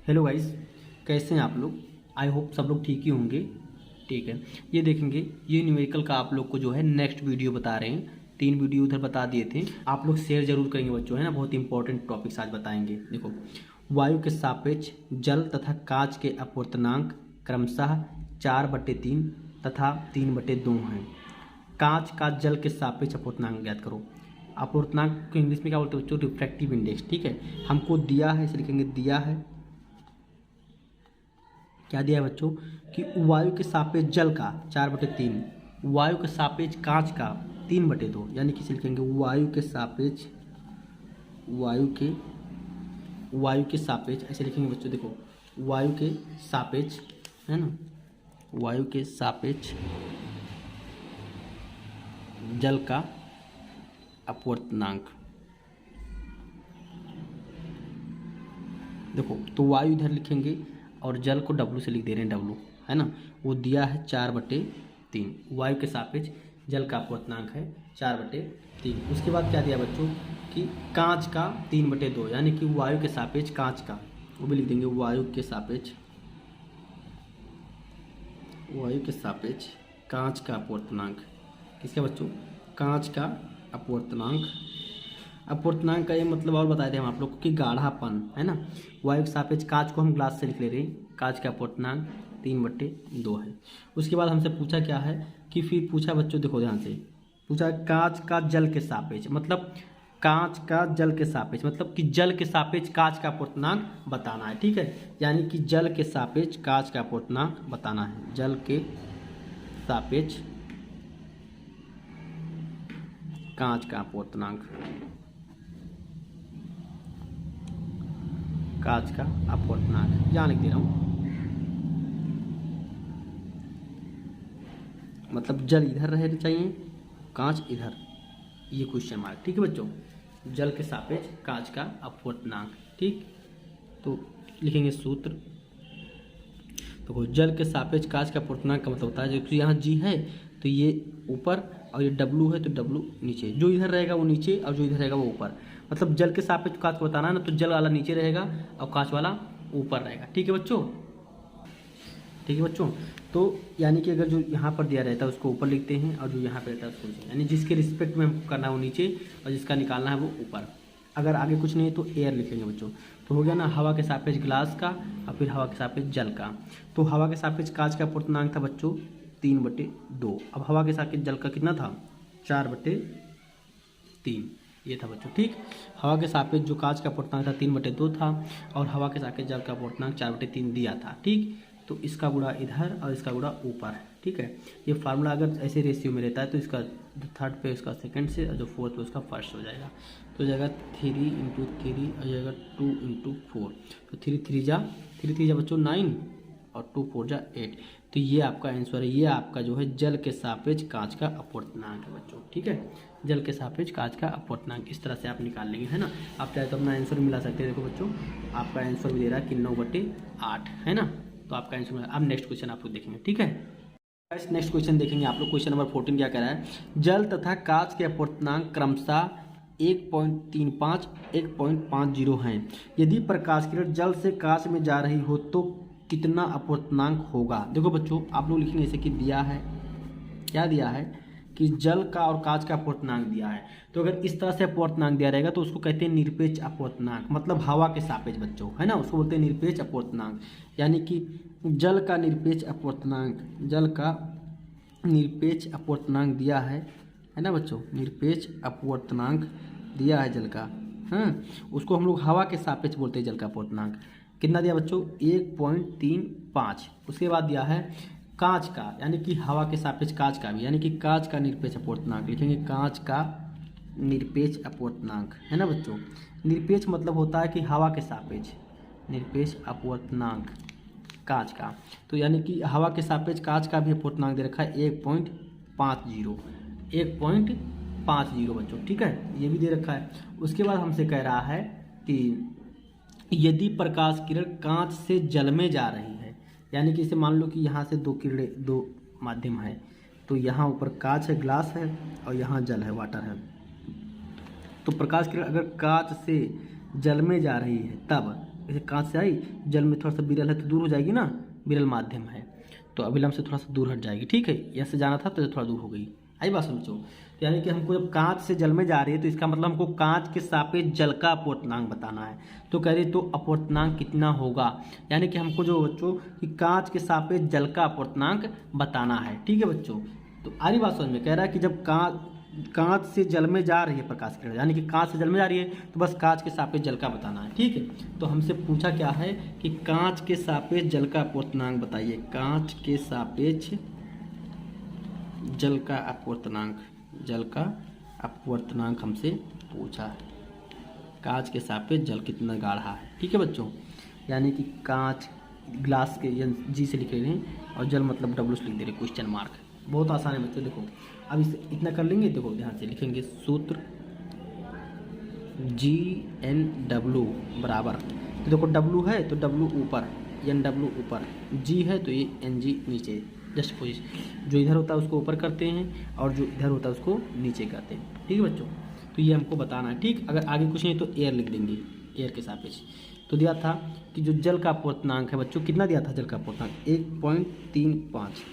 Hello guys, कैसे हैं आप लोग। आई होप सब लोग ठीक ही होंगे। ठीक है, ये देखेंगे, ये न्यूमेरिकल का आप लोग को जो है नेक्स्ट वीडियो बता रहे हैं। 3 वीडियो उधर बता दिए थे, आप लोग शेयर जरूर करेंगे बच्चों, है ना। बहुत इंपॉर्टेंट टॉपिक्स आज बताएंगे। देखो, वायु के सापेक्ष जल तथा कांच के अपवर्तनांक क्रमशः 4/3 तथा 3/2 हैं। कांच का जल के सापेक्ष अपवर्तनांक ज्ञात करो। अपवर्तनांक को इंग्लिश में क्या बोलते हैं बच्चों? Refractive index. ठीक है, हमको दिया है, इसे लिखेंगे दिया है। क्या दिया है बच्चों कि वायु के सापेक्ष जल का 4/3, वायु के सापेक्ष कांच का 3/2, यानी कि लिखेंगे वायु के सापेक्ष, वायु के सापेक्ष ऐसे लिखेंगे बच्चों। देखो, वायु के सापेक्ष, है ना, वायु के सापेक्ष जल का अपवर्तनांक। देखो, तो वायु इधर लिखेंगे और जल को W से लिख दे रहे हैं, W, है ना। वो दिया है 4/3, वायु के सापेक्ष जल का अपवर्तनांक है 4/3। उसके बाद क्या दिया बच्चों कि कांच का 3/2, यानी कि वायु के सापेक्ष कांच का, वो भी लिख देंगे वायु के सापेक्ष कांच का अपवर्तनांक। किसका बच्चों? कांच का अपवर्तनांक। अपवर्तनांक का ये मतलब और बताए थे हम आप लोग को कि गाढ़ापन, है ना। वायु के सापेक्ष कांच को हम ग्लास से लिख ले रहे हैं, कांच का अपवर्तनांक 3/2 है। उसके बाद हमसे पूछा क्या है कि फिर पूछा बच्चों, देखो ध्यान से पूछा, कांच का जल के सापेक्ष, मतलब कांच का जल के सापेक्ष, मतलब कि जल के सापेक्ष कांच का अपवर्तनांक बताना है। ठीक है, यानी कि जल के सापेक्ष कांच का अपवर्तनांक बताना है। जल के सापेक्ष कांच का अपवर्तनांक, कांच का अपवर्तनांक यहाँ लिख दे रहा हूँ। मतलब जल इधर रहना चाहिए, कांच इधर, ये क्वेश्चन मार्क। ठीक है बच्चों, जल के सापेक्ष कांच का अपवर्तनांक। ठीक, तो लिखेंगे सूत्र। तो जल के सापेक्ष कांच का अपवर्तनांक का मतलब होता है, जो यहाँ G है तो ये ऊपर, और ये W है तो W नीचे। जो इधर रहेगा वो नीचे, और जो इधर रहेगा वो ऊपर। मतलब जल के सापेक्ष कांच को बताना है ना, तो जल वाला नीचे रहेगा और कांच वाला ऊपर रहेगा। ठीक है बच्चों, ठीक है बच्चों। तो यानी कि अगर जो यहाँ पर दिया रहता है उसको ऊपर लिखते हैं, और जो यहाँ पर रहता है उसको नीचे, यानी जिसके रिस्पेक्ट में हमको करना है वो नीचे, और जिसका निकालना है वो ऊपर। अगर आगे कुछ नहीं है तो एयर लिखेंगे बच्चों। तो हो गया ना, हवा के सापेक्ष ग्लास का, और फिर हवा के सापेक्ष जल का। तो हवा के सापेक्ष कांच का अपवर्तनांक था बच्चों 3/2। अब हवा के सापेक्ष जल का कितना था? 4/3, ये था बच्चों। ठीक, हवा के सापेक्ष जो कांच का अपवर्तनांक था 3/2 था, और हवा के सापेक्ष जल का अपवर्तनांक 4/3 दिया था। ठीक, तो इसका गुणा इधर और इसका गुणा ऊपर। ठीक है, ये फार्मूला अगर ऐसे रेशियो में रहता है तो इसका थर्ड पे उसका सेकंड से, और जो फोर्थ पे उसका फर्स्ट हो जाएगा। तो हो जाएगा 3 × 3 हो जाएगा 2 × 4। तो 3 3 जा बच्चों 9, और 2 4 जा 8। तो ये आपका आंसर है। ये आपका जो है जल के सापेक्ष कांच का अपवर्तनांक है बच्चों। ठीक है, जल के सापेक्ष कांच का अपवर्तनांक इस तरह से आप निकाल लेंगे, है ना। आप चाहे तो अपना आंसर मिला सकते हैं। देखो बच्चों, आपका आंसर भी दे रहा है कि 9/8, है ना। तो आपका आंसर। अब नेक्स्ट क्वेश्चन आप लोग देखेंगे। ठीक है, नेक्स्ट क्वेश्चन देखेंगे आप लोग। क्वेश्चन नंबर 14 क्या कह रहा है? जल तथा कांच के अपवर्तनांक क्रमशः 1.35 1.50 हैं। यदि प्रकाश किरण जल से कांच में जा रही हो तो कितना अपवर्तनांक होगा? देखो बच्चों, आप लोग लिखेंगे जैसे कि दिया है, क्या दिया है कि जल का और कांच का अपवर्तनांक दिया है। तो अगर इस तरह से अपवर्तनांक दिया रहेगा तो उसको कहते हैं निरपेक्ष अपवर्तनांक, मतलब हवा के सापेक्ष बच्चों, है ना, उसको बोलते हैं निरपेक्ष अपवर्तनांक। यानी कि जल का निरपेक्ष अपवर्तनांक, जल का निरपेक्ष अपवर्तनांक दिया है ना बच्चों, निरपेक्ष अपवर्तनांक दिया है जल का। हाँ, उसको हम लोग हवा के सापेक्ष बोलते हैं जल का अपवर्तनांक। कितना दिया बच्चों? 1.35। उसके बाद दिया है कांच का, यानी कि हवा के सापेक्ष कांच का भी, यानी कि कांच का निरपेक्ष अपवर्तनांक लिखेंगे, कांच का निरपेक्ष अपवर्तनांक, है ना बच्चों। निरपेक्ष मतलब होता है कि हवा के सापेक्ष, निरपेक्ष अपवर्तनांक कांच का। तो यानी कि हवा के सापेक्ष कांच का भी अपवर्तनांक दे रखा है 1.50, 1.50 बच्चों। ठीक है, ये भी दे रखा है। उसके बाद हमसे कह रहा है कि यदि प्रकाश किरण कांच से जल में जा रही है, यानी कि इसे मान लो कि यहाँ से 2 किरणें, 2 माध्यम है, तो यहाँ ऊपर कांच है, ग्लास है, और यहाँ जल है, वाटर है। तो प्रकाश किरण अगर कांच से जल में जा रही है तब जैसे कांच से आई, जल में थोड़ा सा विरल है तो दूर हो जाएगी ना, विरल माध्यम है तो अविलंब से थोड़ा सा दूर हट जाएगी। ठीक है, ऐसे जाना था तो थोड़ा दूर हो गई। आई बात समझो। तो यानी कि हमको जब कांच से जल में जा रही है तो इसका मतलब हमको कांच के सापेक्ष जल का अपवर्तनांक बताना है। तो कह रही तो अपवर्तनांक कितना होगा, यानी कि हमको जो बच्चों कि कांच के सापेक्ष जल का अपवर्तनांक बताना है। ठीक है बच्चों, तो आ रही बात समझ में। कह रहा है कि जब कांच से जल में जा रही है प्रकाश किरण, यानी कि कांच से जल में जा रही है तो बस कांच के सापेक्ष जल का बताना है। ठीक है, तो हमसे पूछा क्या है कि कांच के सापेक्ष जल का अपवर्तनांक बताइए। कांच के सापेक्ष जल का अपवर्तनांक, जल का अपवर्तनांक हमसे पूछा है। कांच के सापेक्ष जल कितना गाढ़ा है। ठीक है बच्चों, यानी कि कांच ग्लास के जी से लिख रहे हैं और जल मतलब डब्ल्यू से लिख दे रहे क्वेश्चन मार्क। बहुत आसान है बच्चों। देखो अब इसे इतना कर लेंगे, देखो ध्यान से लिखेंगे सूत्र GNW बराबर, तो देखो W है तो W ऊपर, NW ऊपर, G है तो ये NG नीचे, जस्ट पोजिशन जो इधर होता है उसको ऊपर करते हैं और जो इधर होता है उसको नीचे करते हैं। ठीक है बच्चों, तो ये हमको बताना है। ठीक, अगर आगे कुछ नहीं तो एयर लिख देंगे, एयर के सापेक्ष। तो दिया था कि जो जल का अपवर्तनांक है बच्चों, कितना दिया था जल का अपवर्तनांक 1.35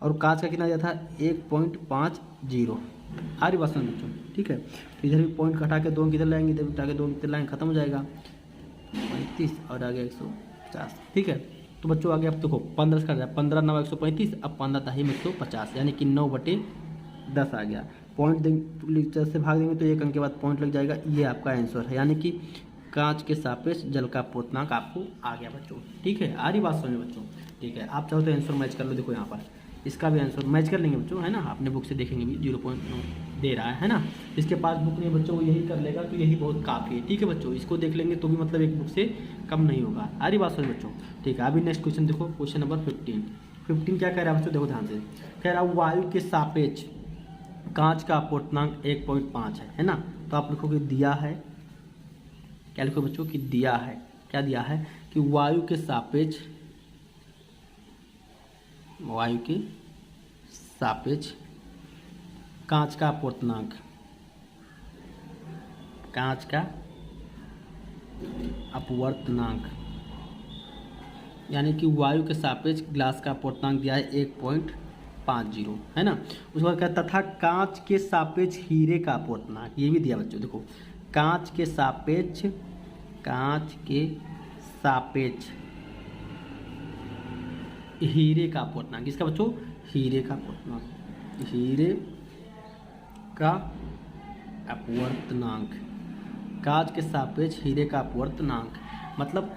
और कांच का कितना दिया था 1.50। आ रही बात समझ बच्चों। ठीक है, तो इधर भी पॉइंट घटा के 2 किधर लाएंगे, इधर उठा के 2 किधर लाएंगे, खत्म हो जाएगा 35 और आगे 150। ठीक है, तो बच्चों आगे अब देखो 15 कर जाए, 15 9 135, अब 15 दाही में 150, यानी कि 9/10 आ गया। पॉइंट देंगे से भाग देंगे तो 1 अंक के बाद पॉइंट लग जाएगा। ये आपका आंसर है, यानी कि कांच के सापेक्ष जल का अपवर्तनांक आपको आ गया बच्चों। ठीक है, आ रही बात समझ बच्चों। ठीक है, आप चाहो तो आंसर मैच कर लो। देखो यहाँ पर इसका भी आंसर मैच कर लेंगे बच्चों, है ना। अपने बुक से देखेंगे भी 0.9 दे रहा है ना। इसके पास बुक नहीं है बच्चों, वो यही कर लेगा तो यही बहुत काफ़ी है। ठीक है बच्चों, इसको देख लेंगे तो भी मतलब एक बुक से कम नहीं होगा। आ रही बात समझ बच्चों। ठीक है, अभी नेक्स्ट क्वेश्चन देखो, क्वेश्चन नंबर 15 क्या कह रहा है बच्चों, देखो ध्यान से। कह रहा है वायु के सापेक्ष कांच का अपवर्तनांक 1.5 है ना। तो आप लिखोगे दिया है, क्या लिखो बच्चों कि दिया है, क्या दिया है कि वायु के सापेक्ष कांच का अपवर्तनांक, कांच का अपवर्तनांक, यानी कि वायु के सापेक्ष ग्लास का अपवर्तनांक दिया है 1.50 है ना। उसके बाद क्या तथा कांच के सापेक्ष हीरे का अपवर्तनांक, ये भी दिया बच्चों। देखो कांच के सापेक्ष हीरे का अपवर्तनांक, किसका बच्चों हीरे का अपवर्तनांक, हीरे का अपवर्तनांक, कांच के सापेक्ष हीरे का अपवर्तनांक मतलब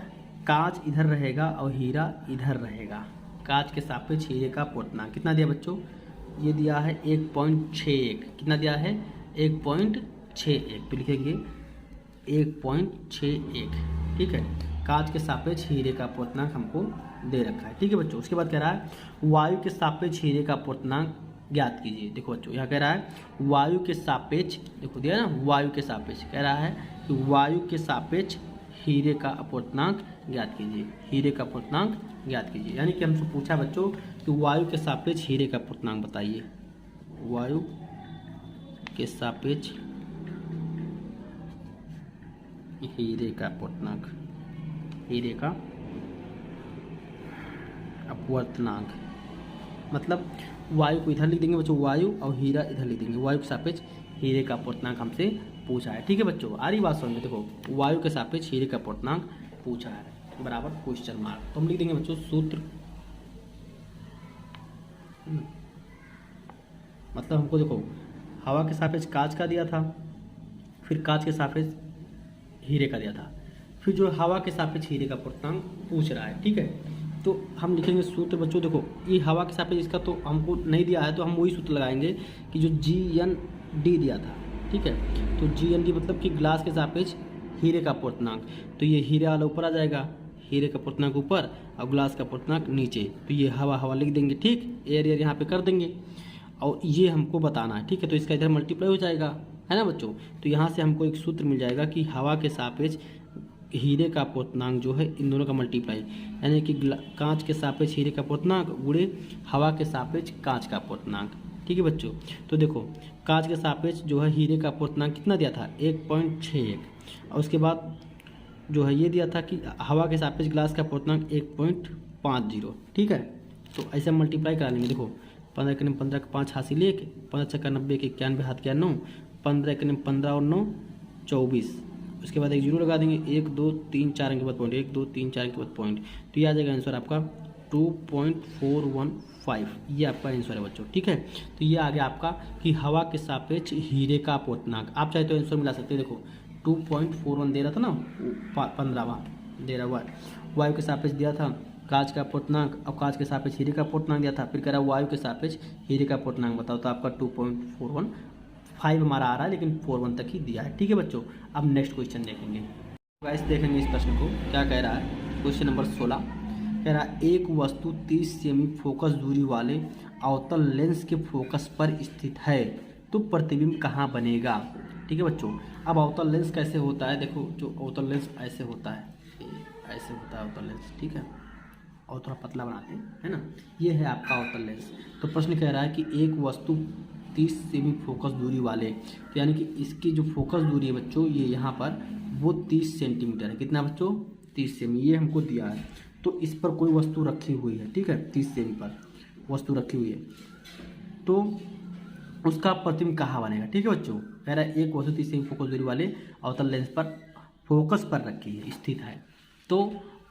कांच इधर रहेगा और हीरा इधर रहेगा। कांच के सापेक्ष हीरे का अपवर्तनांक कितना दिया बच्चों, ये दिया है 1.61। कितना दिया है 1.61, तो लिखेंगे 1.61। ठीक है, कांच के सापेक्ष हीरे का अपवर्तनांक हमको दे रखा है। ठीक है बच्चों, उसके बाद कह रहा है वायु के सापेक्ष हीरे का अपवर्तनांक ज्ञात कीजिए। देखो बच्चों यहाँ कह रहा है वायु के सापेक्ष, देखो दिया ना वायु के सापेक्ष, कह रहा है कि वायु के सापेक्ष हीरे का अपवर्तनांक ज्ञात कीजिए, हीरे का अपवर्तनांक ज्ञात कीजिए। यानी कि हमसे पूछा बच्चों कि वायु के सापेक्ष हीरे का अपवर्तनांक बताइए। वायु के सापेक्ष हीरे का अपवर्तनांक, हीरे का अपवर्तनांक मतलब वायु को इधर लिख देंगे बच्चों, वायु और हीरा इधर लिख देंगे। वायु के सापेक्ष हीरे का अपवर्तनांक हमसे पूछा है। ठीक है बच्चों, आ रही बात समझ में। देखो वायु के सापेक्ष हीरे का अपवर्तनांक पूछा है बराबर क्वेश्चन मार्क। तो हम लिख देंगे बच्चों सूत्र, मतलब हमको देखो हवा के सापेक्ष कांच का दिया था, फिर कांच के सापेक्ष हीरे का दिया था, फिर जो हवा के सापेक्ष हीरे का अपवर्तनांक पूछ रहा है। ठीक है, तो हम लिखेंगे सूत्र बच्चों। देखो ये हवा के सापेक्ष इसका तो हमको नहीं दिया है, तो हम वही सूत्र लगाएंगे कि जो GND दिया था। ठीक है, तो GND मतलब कि ग्लास के सापेक्ष हीरे का अपवर्तनांक, तो ये हीरे वाला ऊपर आ जाएगा, हीरे का अपवर्तनांक ऊपर और ग्लास का अपवर्तनांक नीचे, तो ये हवा लिख देंगे। ठीक, एयर यहाँ पे कर देंगे और ये हमको बताना है। ठीक है, तो इसका इधर मल्टीप्लाई हो जाएगा, है ना बच्चों। तो यहाँ से हमको एक सूत्र मिल जाएगा कि हवा के सापेक्ष हीरे का अपवर्तनांक जो है इन दोनों का मल्टीप्लाई, यानी कि कांच के सापेक्ष हीरे का अपवर्तनांक गुणे हवा के सापेक्ष कांच का अपवर्तनांक। ठीक है बच्चों, तो देखो कांच के सापेक्ष जो है हीरे का अपवर्तनांक कितना दिया था 1.61 और उसके बाद जो है ये दिया था कि हवा के सापेक्ष ग्लास का अपूर्णांक 1.50, ठीक है। तो ऐसे मल्टीप्लाई करा लेंगे। देखो 15 के 15 का 5 हासिल 1, 15 छक्का 90 के 91 हाथ क्या 9, 15 के 15 और 9 24। उसके बाद एक जीरो लगा देंगे, 1 2 3 4 अंक के बाद पॉइंट, 1 2 3 4 अंक के बाद पॉइंट। तो ये आ जाएगा आंसर आपका 2.415। ये आपका आंसर है बच्चों, ठीक है। तो ये आ गया आपका कि हवा के सापेक्ष हीरे का अपूर्णांक। आप चाहे तो आंसर मिला सकते हैं। देखो 2.41 दे रहा था ना, 15वां दे रहा हुआ है। वायु के सापेक्ष दिया था कांच का अपूर्णांक, और कांच के सापेक्ष हीरे का अपूर्णांक दिया था। फिर कह रहा वायु के सापेक्ष हीरे का अपूर्णांक बताओ, तो आपका 2.415 हमारा आ रहा है, लेकिन 41 तक ही दिया है, ठीक है बच्चों। अब नेक्स्ट क्वेश्चन देखेंगे। गाइस देखेंगे इस प्रश्न को क्या कह रहा है। क्वेश्चन नंबर 16 कह रहा है एक वस्तु 30 सेमी फोकस दूरी वाले अवतल लेंस के फोकस पर स्थित है, तो प्रतिबिंब कहाँ बनेगा, ठीक है बच्चों। अब अवतल लेंस कैसे होता है, देखो जो अवतल लेंस ऐसे होता है, ऐसे होता है अवतल लेंस, ठीक है, और थोड़ा पतला बनाते हैं, है ना। ये है आपका अवतल लेंस। तो प्रश्न कह रहा है कि एक वस्तु 30 सेमी फोकस दूरी वाले, तो यानी कि इसकी जो फोकस दूरी है बच्चों ये यहाँ पर वो 30 सेंटीमीटर है। कितना बच्चों, 30 सेमी, ये हमको दिया है। तो इस पर कोई वस्तु रखी हुई है, ठीक है, 30 सेमी पर वस्तु रखी हुई है, तो उसका प्रतिबिंब कहाँ बनेगा, ठीक है बच्चों। कह रहा है एक वस्तु 30 सेमी फोकस दूरी वाले अवतल लेंस पर फोकस पर रखी है, स्थित है, तो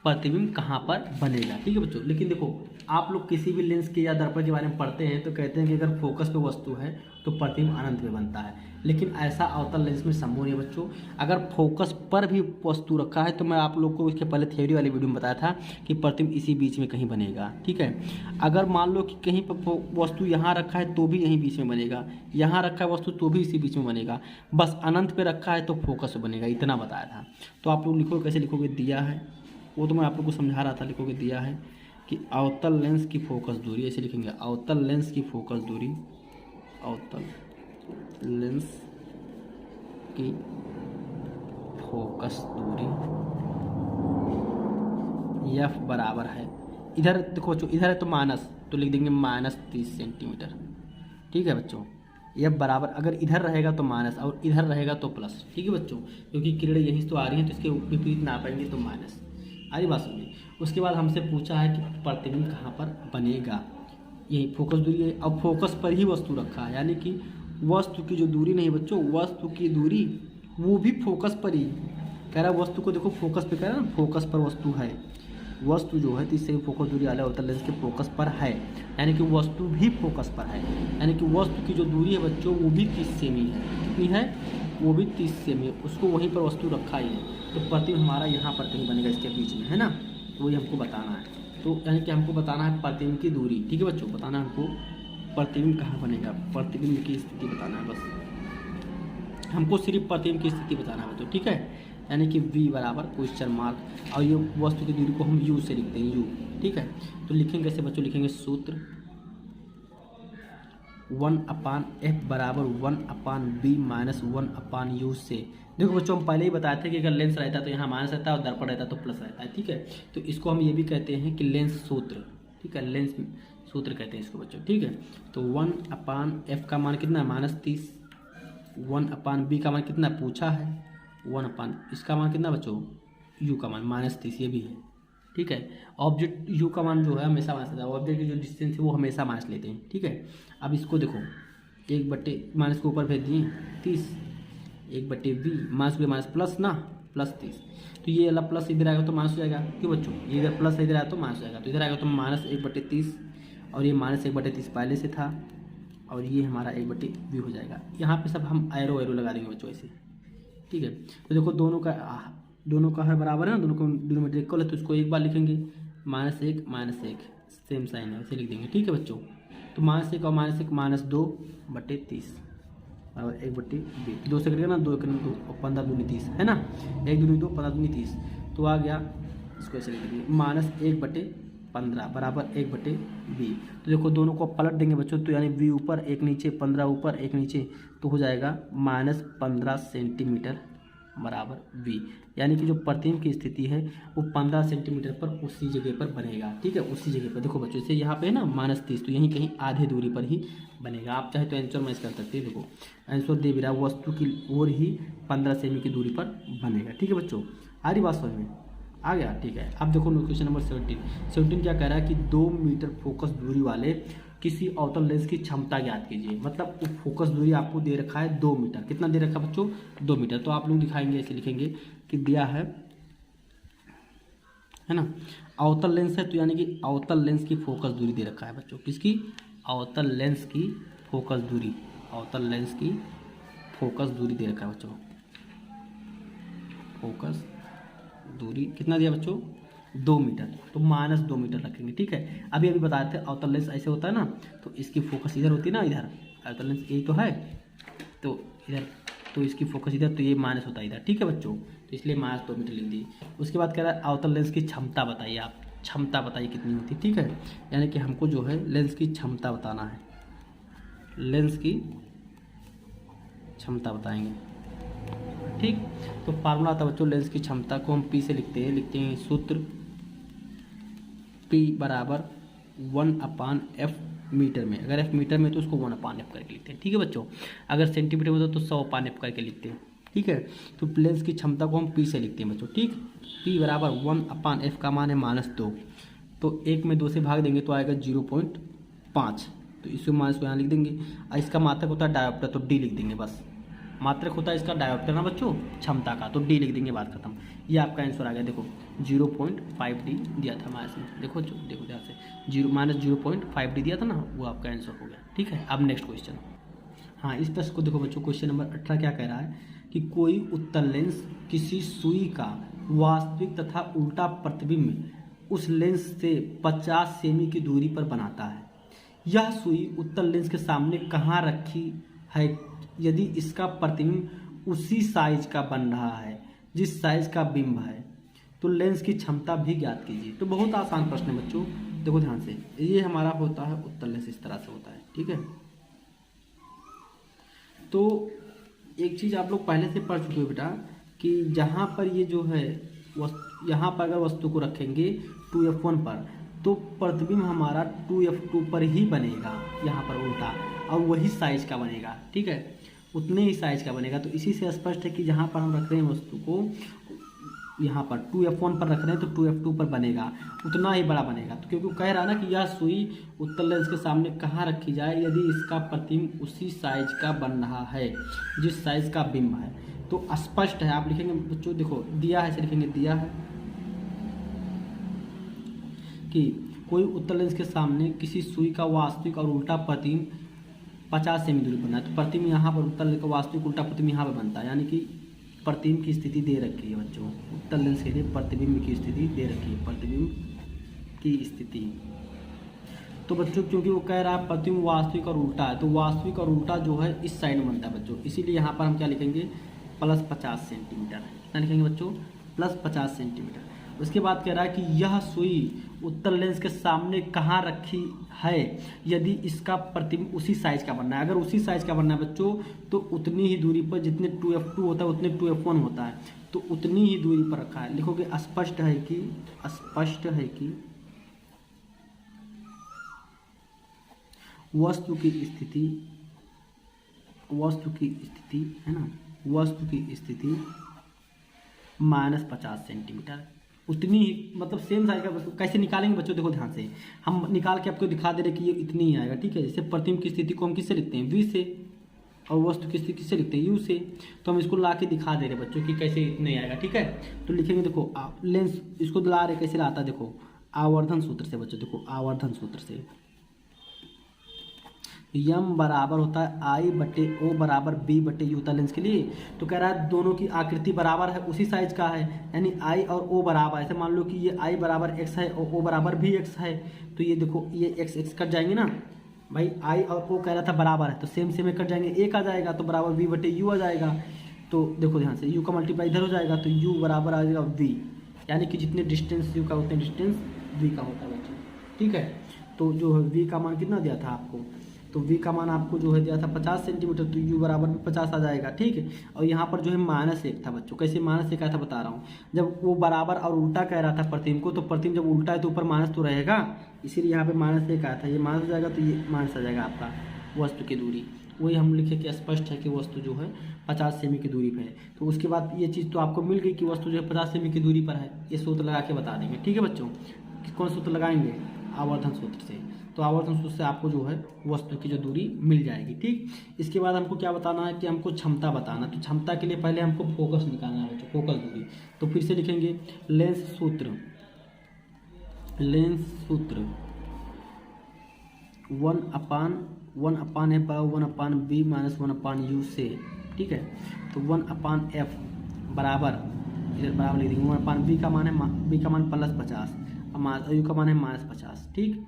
प्रतिबिंब कहाँ पर बनेगा, ठीक है बच्चों। लेकिन देखो आप लोग किसी भी लेंस के या दर्पण के बारे में पढ़ते हैं तो कहते हैं कि अगर फोकस पे वस्तु है तो प्रतिबिंब अनंत में बनता है, लेकिन ऐसा अवतल लेंस में संभव नहीं है बच्चों। अगर फोकस पर भी वस्तु रखा है तो मैं आप लोग को इसके पहले थ्योरी वाली वीडियो में बताया था कि प्रतिबिंब इसी बीच में कहीं बनेगा, ठीक है। अगर मान लो कि कहीं पर वस्तु यहाँ रखा है तो भी यहीं बीच में बनेगा, यहाँ रखा है वस्तु तो भी इसी बीच में बनेगा, बस अनंत पे रखा है तो फोकस बनेगा, इतना बताया था। तो आप लोग लिखो, कैसे लिखोगे, दिया है वो तो मैं आप लोग को समझा रहा था, लिखोगे दिया है कि अवतल लेंस की फोकस दूरी, ऐसे लिखेंगे अवतल लेंस की फोकस दूरी, अवतल लेंस की फोकस दूरी F बराबर है, इधर देखो बच्चों इधर है तो माइनस, तो लिख देंगे -30 सेंटीमीटर, ठीक है बच्चों। F बराबर अगर इधर रहेगा तो माइनस और इधर रहेगा तो प्लस, ठीक है बच्चों, क्योंकि किरणें यहीं तो आ रही हैं तो इसके विपरीत ना पाएंगे तो माइनस। आरी बात समझिए। उसके बाद हमसे पूछा है कि प्रतिबिंब कहाँ पर बनेगा, यही फोकस दूरी है, अब फोकस पर ही वस्तु रखा है, यानी कि वस्तु की जो दूरी नहीं बच्चों, वस्तु की दूरी वो भी फोकस पर ही कह रहा है। वस्तु को देखो फोकस पे कह रहा है ना, फोकस पर वस्तु है, वस्तु जो है 30 सेमी फोकस दूरी वाले अवतल लेंस के फोकस पर है, यानी कि वस्तु भी फोकस पर है, यानी कि वस्तु की जो दूरी है बच्चों वो भी 30 सेमी है, कितनी है, वो भी 30 सेमी है, उसको वहीं पर वस्तु रखा ही है, तो प्रतिबिंब हमारा यहाँ पर कहीं बनेगा इसके बीच में, है ना। तो वही हमको बताना है, तो यानी कि हमको बताना है प्रतिबिंब की दूरी, ठीक है बच्चों, बताना है हमको प्रतिबिंब कहाँ बनेगा, प्रतिबिंब की स्थिति बताना है, बस हमको सिर्फ प्रतिबिंब की स्थिति बताना है बच्चों, ठीक है। यानी कि V बराबर क्वेश्चन मार्क, और ये वस्तु की दूरी को हम U से लिखते हैं, U, ठीक है। तो लिखेंगे कैसे बच्चों, लिखेंगे सूत्र 1/f बराबर 1/b माइनस 1/u से। देखो बच्चों हम पहले ही बताए थे कि अगर लेंस रहता है तो यहाँ माइनस रहता है और दर्पण रहता है तो प्लस रहता है, ठीक है। तो इसको हम ये भी कहते हैं कि लेंस सूत्र, ठीक है, लेंस सूत्र कहते हैं इसको बच्चों, ठीक है। तो 1/f का मान कितना है, -30, 1/b का मान कितना पूछा है, 1/ इसका मान कितना बच्चों, u का मान -30, ये भी है, ठीक है। ऑब्जेक्ट u का मान जो है हमेशा माइनस लेता है, ऑब्जेक्ट की जो डिस्टेंस है वो हमेशा माइनस लेते हैं, ठीक है। अब इसको देखो 1/- को ऊपर भेज दिए 30, 1/v माइनस के माइनस प्लस ना, +30, तो ये वाला प्लस इधर आएगा तो माइनस हो जाएगा, क्यों बच्चों, ये इधर प्लस इधर आया तो माइनस हो जाएगा, तो इधर आएगा तो -1/30, और ये -1/30 पहले से था, और ये हमारा 1/v हो जाएगा। यहाँ पे सब हम एरो लगा देंगे बच्चों ऐसे, ठीक है। तो देखो दोनों का हर बराबर है ना, दोनों का डिनोमिनेटर इक्वल है, तो इसको एक बार लिखेंगे -1 सेम साइन है, ऐसे लिख देंगे, ठीक है बच्चों। तो -1 और -1 -2/30 और 1/b, 2 से करेगा ना, 2 2 और 15 दूनी 30 है ना, 1 दूनी 2 15 दूनी 30, तो आ गया, इसको ऐसे लिख देंगे -1/15 बराबर 1/b। तो देखो दोनों को पलट देंगे बच्चों, तो यानी v ऊपर एक नीचे, 15 ऊपर एक नीचे, तो हो जाएगा -15 सेंटीमीटर बराबर v, यानी कि जो प्रतिबिंब की स्थिति है वो 15 सेंटीमीटर पर उसी जगह पर बनेगा, ठीक है, उसी जगह पर। देखो बच्चों इसे यहाँ पे है ना -30, तो यहीं कहीं आधे दूरी पर ही बनेगा। आप चाहे तो आंसर मैच कर सकते हैं, देखो आंसर दे भी रहा, वस्तु की ओर ही 15 सेमी की दूरी पर बनेगा, ठीक है बच्चों। आ रही बात समझ में? आ गया, ठीक है। अब देखो क्वेश्चन नंबर 17 क्या कह रहा है कि 2 मीटर फोकस दूरी वाले किसी अवतल लेंस की क्षमता ज्ञात कीजिए। मतलब फोकस दूरी आपको दे रखा है 2 मीटर। कितना दे रखा है बच्चों? 2 मीटर। तो आप लोग दिखाएंगे, ऐसे लिखेंगे कि दिया है ना, अवतल लेंस है, तो यानी कि अवतल लेंस की फोकस दूरी दे रखा है बच्चों। किसकी? अवतल लेंस की फोकस दूरी। अवतल लेंस की फोकस दूरी दे रखा है बच्चों। फोकस दूरी कितना दिया बच्चों? 2 मीटर। तो -2 मीटर रखेंगे, ठीक है। अभी बताए थे अवतल लेंस ऐसे होता है ना, तो इसकी फोकस इधर होती है ना, इधर अवतल लेंस यही तो है, तो इधर, तो इसकी फोकस इधर, तो ये माइनस होता है इधर, ठीक है बच्चों। तो इसलिए -2 मीटर लिख दिए। उसके बाद कह रहा है अवतल लेंस की क्षमता बताइए। आप क्षमता बताइए कितनी होती है, ठीक है। यानी कि हमको जो है लेंस की क्षमता बताना है, लेंस की क्षमता बताएंगे, ठीक। तो फार्मूला आता है बच्चों लेंस की क्षमता को हम P से लिखते हैं सूत्र P बराबर 1/f मीटर में। अगर f मीटर में तो उसको 1/f करके लिखते हैं, ठीक है बच्चों। अगर सेंटीमीटर में तो 100/f करके लिखते हैं, ठीक है। तो लेंस की क्षमता को हम P से लिखते हैं बच्चों, ठीक। P बराबर 1/f का मान है -2, तो 1 में 2 से भाग देंगे तो आएगा 0.5, तो इसको माइनस को यहाँ लिख देंगे। और इसका मात्रक होता है डायोप्टर, तो D लिख देंगे बस। मात्रक होता है इसका डायोप्टर ना बच्चों, क्षमता का, तो D लिख देंगे, बात खत्म। ये आपका आंसर आ गया। देखो 0.5D दिया था माइनस में, देखो ध्यान से, -0.5D दिया था ना, वो आपका आंसर हो गया, ठीक है। अब नेक्स्ट क्वेश्चन। हाँ, इस प्रश्न को देखो बच्चों, क्वेश्चन नंबर 18 क्या कह रहा है कि कोई उत्तल लेंस किसी सुई का वास्तविक तथा उल्टा प्रतिबिंब उस लेंस से 50 सेमी की दूरी पर बनाता है। यह सुई उत्तल लेंस के सामने कहाँ रखी है यदि इसका प्रतिबिंब उसी साइज का बन रहा है जिस साइज का बिंब है, तो लेंस की क्षमता भी ज्ञात कीजिए। तो बहुत आसान प्रश्न है बच्चों, देखो ध्यान से। ये हमारा होता है उत्तल लेंस, इस तरह से होता है, ठीक है। तो एक चीज़ आप लोग पहले से पढ़ चुके हो बेटा कि जहाँ पर ये जो है यहाँ पर अगर वस्तु को रखेंगे 2f1 पर, तो प्रतिबिंब हमारा 2f2 पर ही बनेगा, यहाँ पर उल्टा, और वही साइज का बनेगा, ठीक है, उतने ही साइज का बनेगा। तो इसी से स्पष्ट है कि जहाँ पर हम रख रहे हैं वस्तु को, यहाँ पर 2f1 पर रख रहे हैं तो 2f2 पर बनेगा, उतना ही बड़ा बनेगा। तो क्योंकि कह रहा है ना कि यह सुई उत्तल लेंस के सामने कहाँ रखी जाए यदि इसका प्रतिबिंब उसी साइज का बन रहा है जिस साइज का बिंब है। तो स्पष्ट है, आप लिखेंगे बच्चों, देखो दिया है, लिखेंगे दिया है कि कोई उत्तल लेंस के सामने किसी सुई का वास्तविक और उल्टा प्रतिबिंब 50 सेमी दूरी बनना है। तो प्रतिबिंब यहाँ पर उत्तल लेंस का वास्तविक उल्टा प्रतिबिंब यहाँ पर बनता है, यानी कि प्रतिबिंब की स्थिति दे रखी है बच्चों। उत्तल लेंस के लिए प्रतिबिंब की स्थिति दे रखी है, प्रतिबिंब की स्थिति। तो बच्चों क्योंकि वो कह रहा है प्रतिबिंब वास्तविक और उल्टा है, तो वास्तविक और उल्टा जो है इस साइड में बनता है बच्चों, इसीलिए यहाँ पर हम क्या लिखेंगे +50 सेंटीमीटर। कितना लिखेंगे बच्चों? +50 सेंटीमीटर। उसके बाद कह रहा है कि यह सुई उत्तल लेंस के सामने कहाँ रखी है यदि इसका प्रतिबिंब उसी साइज का बनना है। अगर उसी साइज का बनना है बच्चों तो उतनी ही दूरी पर, जितने 2f2 होता है उतने 2f1 होता है, तो उतनी ही दूरी पर रखा है। लिखोगे स्पष्ट है कि वस्तु की स्थिति है ना, वस्तु की स्थिति -50 सेंटीमीटर, उतनी ही, मतलब सेम साइज का। कैसे निकालेंगे बच्चों? देखो ध्यान से, हम निकाल के आपको दिखा दे रहे कि ये इतनी ही आएगा, ठीक है। जैसे प्रतिबिंब की स्थिति को हम किससे लिखते हैं? V से, और वस्तु की स्थिति किससे लिखते हैं? U से। तो हम इसको ला के दिखा दे रहे बच्चों कि कैसे इतने आएगा, ठीक है। तो लिखेंगे, देखो लेंस इसको ला रहे, कैसे लाता है? देखो आवर्धन सूत्र से बच्चों, देखो आवर्धन सूत्र से यम बराबर होता है I/O बराबर B/U होता है लेंस के लिए। तो कह रहा है दोनों की आकृति बराबर है, उसी साइज का है, यानी I और O बराबर। ऐसे मान लो कि ये I बराबर x है और O बराबर भी x है, तो ये देखो ये x कट जाएंगे ना भाई, I और O कह रहा था बराबर है, तो सेम में कट जाएंगे, एक आ जाएगा तो बराबर V/U आ जाएगा। तो देखो ध्यान से, U का मल्टीप्लाई इधर हो जाएगा, तो U बराबर आ जाएगा V, यानी कि जितने डिस्टेंस U का उतने डिस्टेंस V का होता है बच्चों, ठीक है। तो जो है V का मान कितना दिया था आपको? तो V का मान आपको जो है दिया था 50 सेंटीमीटर, तो U बराबर में 50 आ जाएगा, ठीक है। और यहाँ पर जो है -1 था बच्चों। कैसे -1 आया था बता रहा हूँ, जब वो बराबर और उल्टा कह रहा था प्रतिबिंब को, तो प्रतिबिंब जब उल्टा है तो ऊपर माइनस तो रहेगा, इसीलिए यहाँ पे -1 आया था। ये माइनस हो जाएगा तो ये माइनस आ जाएगा आपका वस्तु की दूरी। वही हम लिखे कि स्पष्ट है कि वस्तु जो है 50 सेमी की दूरी पर है। तो उसके बाद ये चीज़ तो आपको मिल गई कि वस्तु जो है 50 सेमी की दूरी पर है, ये सूत्र लगा के बता देंगे। ठीक है बच्चों, कौन सूत्र लगाएंगे? आवर्धन सूत्र से। तो आवर्धन सूत्र से आपको जो है वस्तु की जो दूरी मिल जाएगी। ठीक, इसके बाद हमको क्या बताना है कि हमको क्षमता बताना। तो क्षमता के लिए पहले हमको फोकस निकालना है बच्चों, फोकस दूरी। तो फिर से लिखेंगे लेंस सूत्र 1/f/1/b-1/u से। ठीक है, तो 1/f बराबर, इधर बराबर लिख देंगे 1/b का मान है, b का मान +50 और u का मान है -50। ठीक,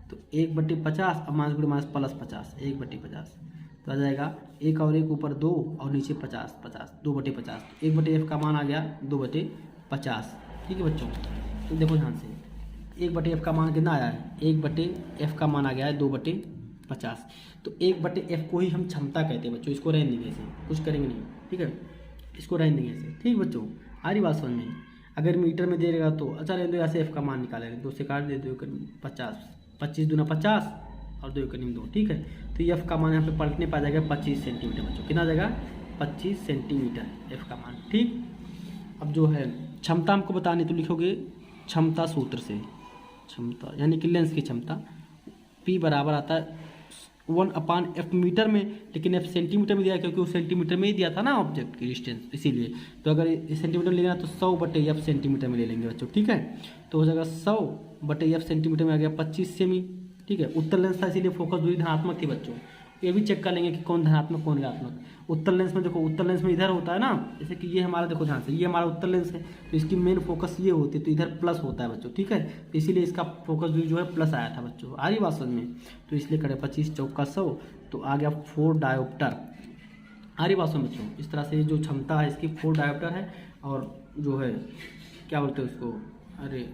तो 1/50 और -+50 1/50 तो आ जाएगा 1 और 1 ऊपर 2 और नीचे 50 2/50। 1/f का मान आ गया 2/50। ठीक है बच्चों, तो देखो ध्यान से 1/f का मान कितना आया है? 1/f का मान आ गया है 2/50। तो 1/f को ही हम क्षमता कहते हैं बच्चों। इसको रहने देंगे, ऐसे कुछ करेंगे नहीं। ठीक है, इसको रहने देंगे ऐसे। ठीक बच्चों, आ रही बात समझ में? अगर मीटर में दे देगा तो अच्छा रहने दो, ऐसे f का मान निकालेंगे, 2 से काट दे, 2 50, 25 दूना 50 और 2 × 2। ठीक है, तो f का मान यहाँ पे पलटने पा जाएगा 25 सेंटीमीटर बच्चों। कितना आ जाएगा? 25 सेंटीमीटर f का मान। ठीक, अब जो है क्षमता हमको बतानी, तो लिखोगे क्षमता सूत्र से, क्षमता यानी कि लेंस की क्षमता P बराबर आता है 1/f मीटर में, लेकिन f सेंटीमीटर में दिया है क्योंकि वो सेंटीमीटर में ही दिया था ना ऑब्जेक्ट की डिस्टेंस, इसीलिए। तो अगर सेंटीमीटर लेना तो 100/f सेंटीमीटर में ले लेंगे बच्चों। ठीक है, तो हो जाएगा 100/f सेंटीमीटर में आ गया 25 सेमी। ठीक है, उत्तर लेंस था इसीलिए फोकस दूरी धनात्मक थी बच्चों। ये भी चेक कर लेंगे कि कौन धनात्मक कौन ऋणात्मक। उत्तर लेंस में देखो, उत्तर लेंस में इधर होता है ना, जैसे कि ये हमारा, देखो ध्यान से, ये हमारा उत्तर लेंस है, तो इसकी मेन फोकस ये होती है, तो इधर प्लस होता है बच्चों। ठीक है, तो इसीलिए इसका फोकस दूरी जो है प्लस आया था बच्चों। आ रही बात समझ में? तो इसलिए करें 25 चौका 100, तो आ गया 4 डायोप्टर। आ रही बात समझ बच्चों? इस तरह से जो क्षमता है इसकी 4 डायोप्टर है, और जो है क्या बोलते हैं उसको, अरे,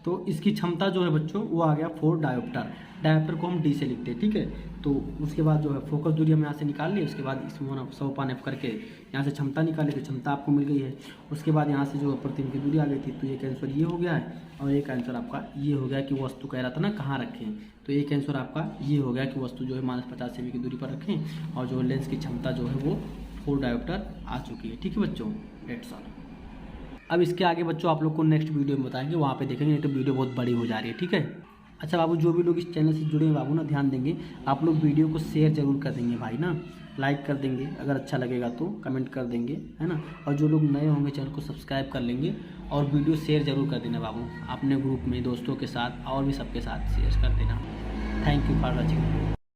तो इसकी क्षमता जो है बच्चों वो आ गया 4 डायोप्टर। डायोप्टर को हम डी से लिखते हैं। ठीक है, तो उसके बाद जो है फोकस दूरी हम यहाँ से निकाल ली, उसके बाद इसमें 100/f करके यहाँ से क्षमता निकाली, तो क्षमता आपको मिल गई है। उसके बाद यहाँ से जो प्रतिबिंब की दूरी आ गई थी, तो एक आंसर ये हो गया है, और एक आंसर आपका ये हो गया कि वस्तु कह रहा था ना कहाँ रखें, तो एक आंसर आपका ये हो गया कि वस्तु जो है -50 सेमी की दूरी पर रखें, और जो लेंस की क्षमता जो है वो 4 डायोप्टर आ चुकी है। ठीक है बच्चों, डेट्स ऑल। अब इसके आगे बच्चों आप लोग को नेक्स्ट वीडियो में बताएंगे, वहाँ पे देखेंगे, नहीं तो वीडियो बहुत बड़ी हो जा रही है। ठीक है, अच्छा बाबू, जो भी लोग इस चैनल से जुड़े हैं बाबू ना, ध्यान देंगे, आप लोग वीडियो को शेयर जरूर कर देंगे भाई ना, लाइक कर देंगे, अगर अच्छा लगेगा तो कमेंट कर देंगे, है ना। और जो लोग नए होंगे चैनल को सब्सक्राइब कर लेंगे, और वीडियो शेयर जरूर कर देना बाबू, अपने ग्रुप में दोस्तों के साथ और भी सबके साथ शेयर कर देना। Thank you for watching.